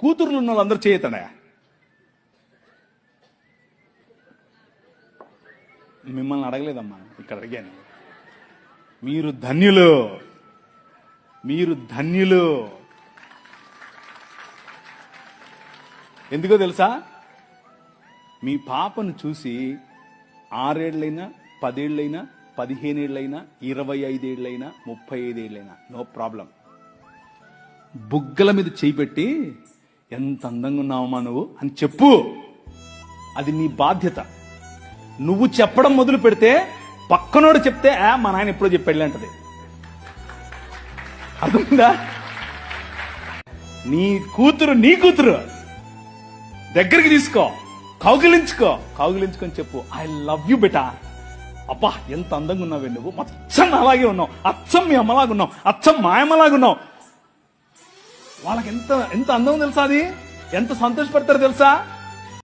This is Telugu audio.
కూతుర్లు ఉన్న వాళ్ళందరూ చేయతండా? మిమ్మల్ని అడగలేదమ్మా, ఇక్కడ అడిగాను. మీరు ధన్యులు, మీరు ధన్యులు. ఎందుకో తెలుసా? మీ పాపను చూసి 6 ఏళ్ళైనా 10 ఏళ్ళైనా 15 ఏళ్ళైనా 25 ఏళ్ళైనా 35 ఏళ్ళైనా నో ప్రాబ్లం. బుగ్గల మీద చేయి పెట్టి ఎంత అందంగా ఉన్నావమ్మా నువ్వు అని చెప్పు. అది నీ బాధ్యత. నువ్వు చెప్పడం మొదలు పెడితే పక్కనోడు చెప్తే మా నాయన ఎప్పుడో చెప్పాడు అంటది. అర్థమైందా? నీ కూతురు దగ్గరికి తీసుకో, కౌగిలించుకొని చెప్పు, ఐ లవ్ యు బెటా. అబ్బా ఎంత అందంగా ఉన్నావే నువ్వు, అచ్చం అలాగే ఉన్నావు, అచ్చం మీ అమ్మలాగా ఉన్నావు, అచ్చం మా అమ్మలాగా ఉన్నావు. వాళ్ళకి ఎంత అందం తెలుసా? అది ఎంత సంతోషపడతారు తెలుసా?